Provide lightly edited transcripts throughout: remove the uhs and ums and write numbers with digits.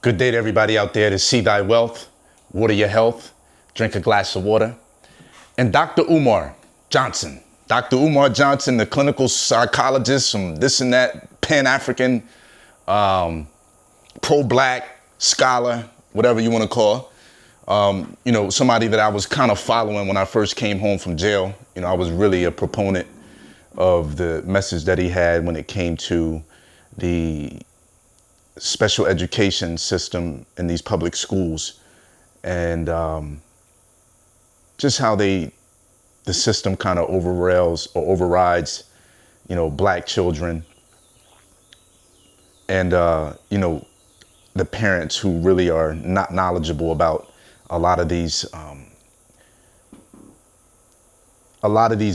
Good day to everybody out there to see thy wealth, water your health, drink a glass of water. And Dr. Umar Johnson. Dr. Umar Johnson, the clinical psychologist from this and that, Pan-African, pro-black scholar, whatever you want to call. Somebody that I was kind of following when I first came home from jail. I was really a proponent of the message that he had when it came to the special education system in these public schools, and just how the system kind of overrides, black children, and the parents who really are not knowledgeable about a lot of these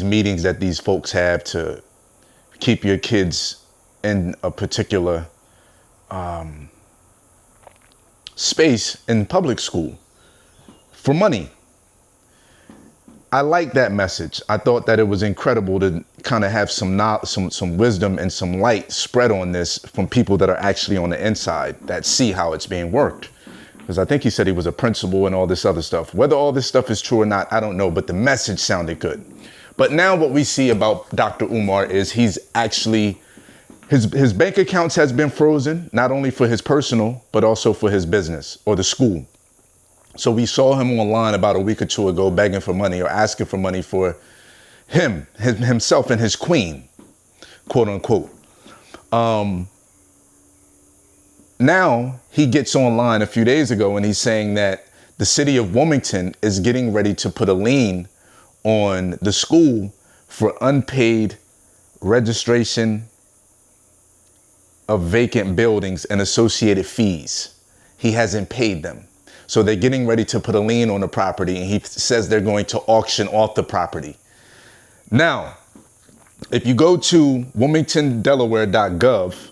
meetings that these folks have to keep your kids in a particular space in public school for money. I like that message. I thought that it was incredible to kind of have some wisdom and some light spread on this from people that are actually on the inside that see how it's being worked. Because I think he said he was a principal and all this other stuff. Whether all this stuff is true or not, I don't know, but the message sounded good. But now what we see about Dr. Umar is he's actually, his bank accounts has been frozen, not only for his personal, but also for his business or the school. So we saw him online about a week or two ago begging for money or asking for money for himself and his queen, quote unquote. Now he gets online a few days ago and he's saying that the city of Wilmington is getting ready to put a lien on the school for unpaid registration of vacant buildings and associated fees. He hasn't paid them. So they're getting ready to put a lien on the property, and he says they're going to auction off the property. Now, if you go to wilmingtondelaware.gov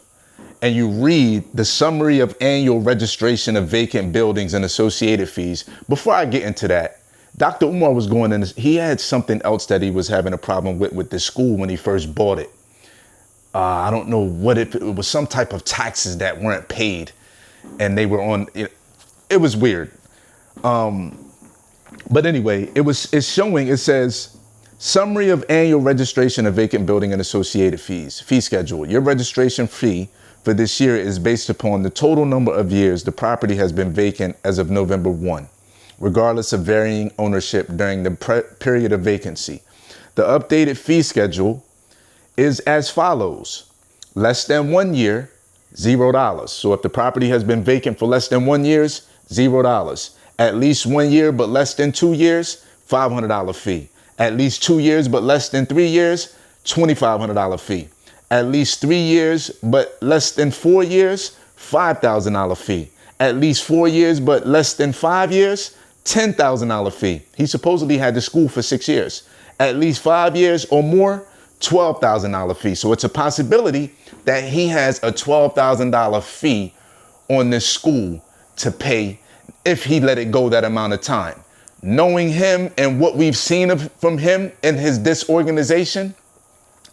and you read the summary of annual registration of vacant buildings and associated fees, before I get into that, Dr. Umar was going in, he had something else that he was having a problem with this school when he first bought it. I don't know what it was, some type of taxes that weren't paid, and they were on, it was weird. But anyway, it's showing, it says, summary of annual registration of vacant building and associated fees, fee schedule. Your registration fee for this year is based upon the total number of years the property has been vacant as of November 1, regardless of varying ownership during the period of vacancy. The updated fee schedule is as follows: less than 1 year, $0. So if the property has been vacant for less than 1 year, $0. At least 1 year but less than 2 years, $500 fee. At least 2 years but less than 3 years, $2,500 fee. At least 3 years but less than 4 years, $5,000 fee. At least 4 years but less than 5 years, $10,000 fee. He supposedly had the school for 6 years. At least 5 years or more, $12,000 fee. So it's a possibility that he has a $12,000 fee on this school to pay if he let it go that amount of time. Knowing him and what we've seen from him and his disorganization,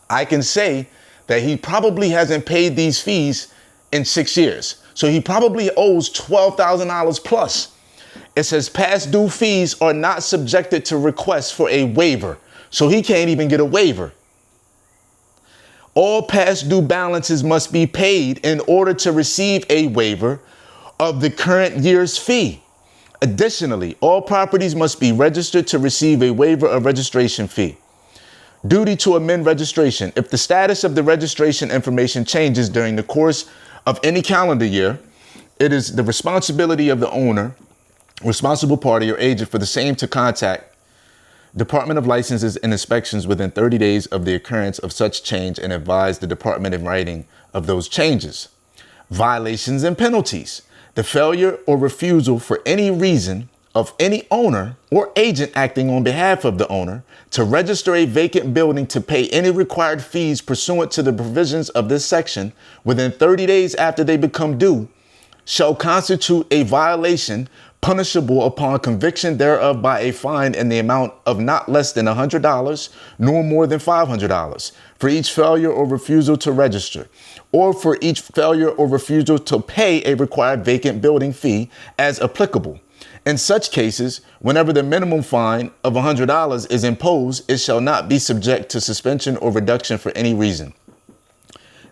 I can say that he probably hasn't paid these fees in 6 years. So he probably owes $12,000 plus. It says past due fees are not subjected to requests for a waiver. So he can't even get a waiver. All past due balances must be paid in order to receive a waiver of the current year's fee. Additionally, all properties must be registered to receive a waiver of registration fee. Duty to amend registration. If the status of the registration information changes during the course of any calendar year, it is the responsibility of the owner, responsible party, or agent for the same to contact Department of Licenses and Inspections within 30 days of the occurrence of such change and advise the department in writing of those changes. Violations and penalties. The failure or refusal for any reason of any owner or agent acting on behalf of the owner to register a vacant building to pay any required fees pursuant to the provisions of this section within 30 days after they become due shall constitute a violation punishable upon conviction thereof by a fine in the amount of not less than $100, nor more than $500, for each failure or refusal to register, or for each failure or refusal to pay a required vacant building fee as applicable. In such cases, whenever the minimum fine of $100 is imposed, it shall not be subject to suspension or reduction for any reason.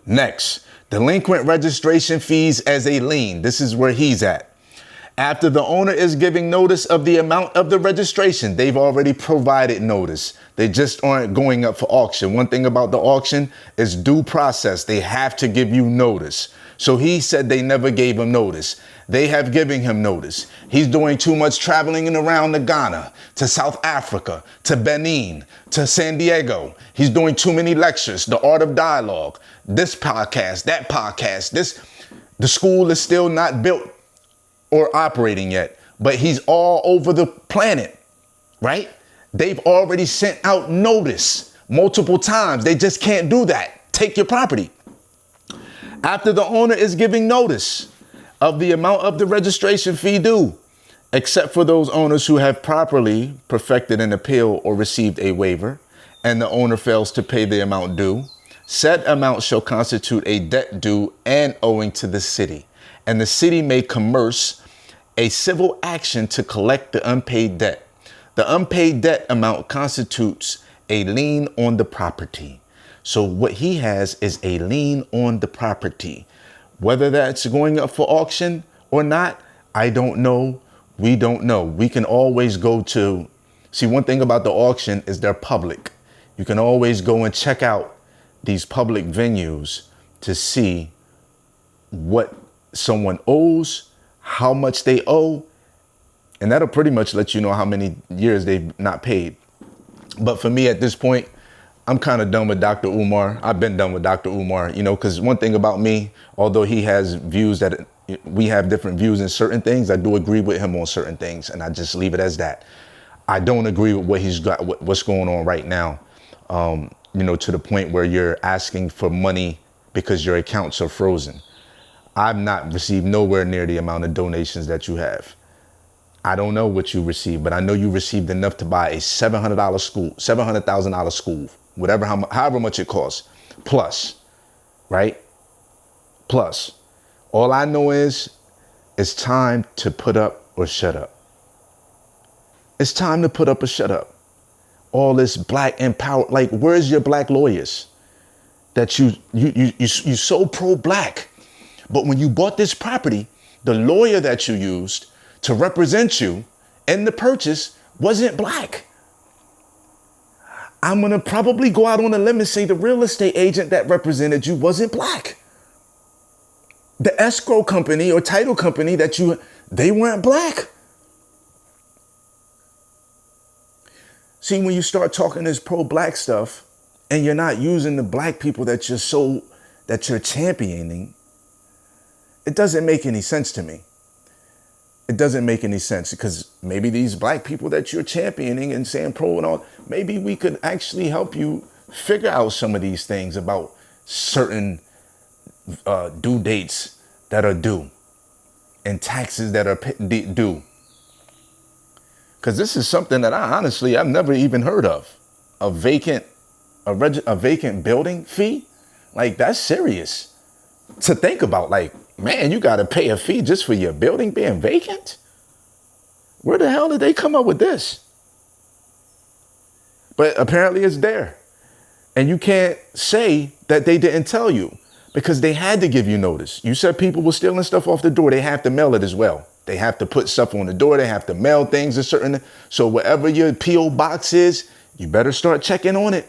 Next, delinquent registration fees as a lien. This is where he's at. After the owner is giving notice of the amount of the registration, they've already provided notice. They just aren't going up for auction. One thing about the auction is due process. They have to give you notice. So he said they never gave him notice. They have given him notice. He's doing too much traveling around to Ghana, to South Africa, to Benin, to San Diego. He's doing too many lectures, the art of dialogue, this podcast, that podcast, the school is still not built or operating yet, but he's all over the planet, right? They've already sent out notice multiple times. They just can't do that. Take your property. After the owner is giving notice of the amount of the registration fee due, except for those owners who have properly perfected an appeal or received a waiver, and the owner fails to pay the amount due, said amount shall constitute a debt due and owing to the city, and the city may commence a civil action to collect the unpaid debt. The unpaid debt amount constitutes a lien on the property. So what he has is a lien on the property. Whether that's going up for auction or not, I don't know. We don't know. We can always go to, see, one thing about the auction is they're public. You can always go and check out these public venues to see what someone owes, how much they owe, and that'll pretty much let you know how many years they've not paid. But for me at this point, I'm kind of done with Dr. Umar. I've been done with Dr. Umar, because one thing about me, although he has views that we have different views in certain things, I do agree with him on certain things, and I just leave it as that. I don't agree with what he's got, what's going on right now, to the point where you're asking for money because your accounts are frozen. I've not received nowhere near the amount of donations that you have. I don't know what you received, but I know you received enough to buy a $700 school, $700,000 school, however much it costs, plus, right? Plus, all I know is it's time to put up or shut up. It's time to put up or shut up. All this black empower, like, where's your black lawyers? That you so pro-black, but when you bought this property, the lawyer that you used to represent you in the purchase wasn't black. I'm going to probably go out on a limb and say the real estate agent that represented you wasn't black. The escrow company or title company they weren't black. See, when you start talking this pro-black stuff and you're not using the black people that you're championing, it doesn't make any sense to me. It doesn't make any sense, because maybe these black people that you're championing and saying pro and all, maybe we could actually help you figure out some of these things about certain due dates that are due and taxes that are due. Because this is something that I've never even heard of. A vacant building fee? Like, that's serious to think about. Like, man, you got to pay a fee just for your building being vacant? Where the hell did they come up with this? But apparently it's there. And you can't say that they didn't tell you, because they had to give you notice. You said people were stealing stuff off the door. They have to mail it as well. They have to put stuff on the door. They have to mail things a certain. So wherever your P.O. box is, you better start checking on it.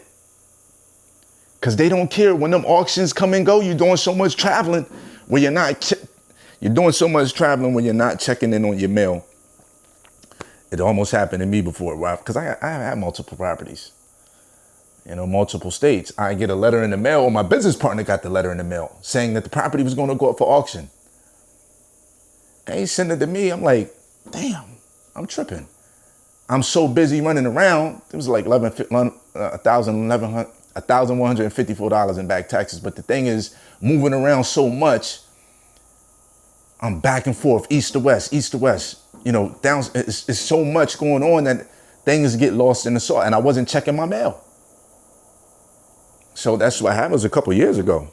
Because they don't care when them auctions come and go. You're doing so much traveling where you're not checking in on your mail. It almost happened to me before, right? Because I have multiple properties, multiple states. I get a letter in the mail, or my business partner got the letter in the mail saying that the property was going to go up for auction. And he sent it to me. I'm like, damn, I'm tripping. I'm so busy running around. It was like $1,154 in back taxes. But the thing is, moving around so much, I'm back and forth, east to west, You know, down, it's so much going on that things get lost in the sauce. And I wasn't checking my mail. So that's what happened. It was a couple years ago.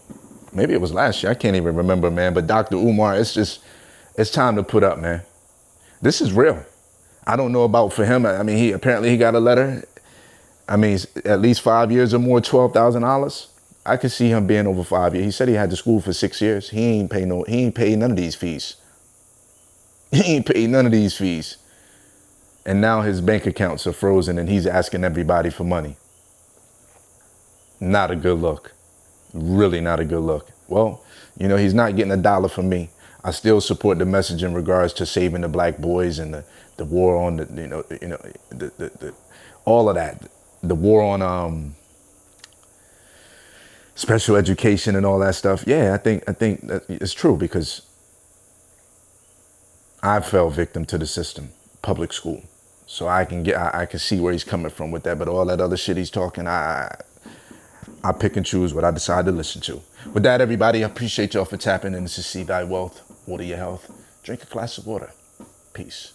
Maybe it was last year. I can't even remember, man. But Dr. Umar, it's time to put up, man. This is real. I don't know about for him. I mean, he got a letter. I mean, at least 5 years or more, $12,000. I could see him being over 5 years. He said he had to school for 6 years. He ain't paid none of these fees. He ain't paid none of these fees. And now his bank accounts are frozen and he's asking everybody for money. Not a good look. Really not a good look. Well, you know, he's not getting a dollar from me. I still support the message in regards to saving the black boys and the war on the all of that. The war on special education and all that stuff. Yeah, I think that it's true because I fell victim to the system, public school. So I can see where he's coming from with that. But all that other shit he's talking, I pick and choose what I decide to listen to. With that, everybody, I appreciate y'all for tapping in. This is See Thy Wealth, Water Your Health. Drink a glass of water. Peace.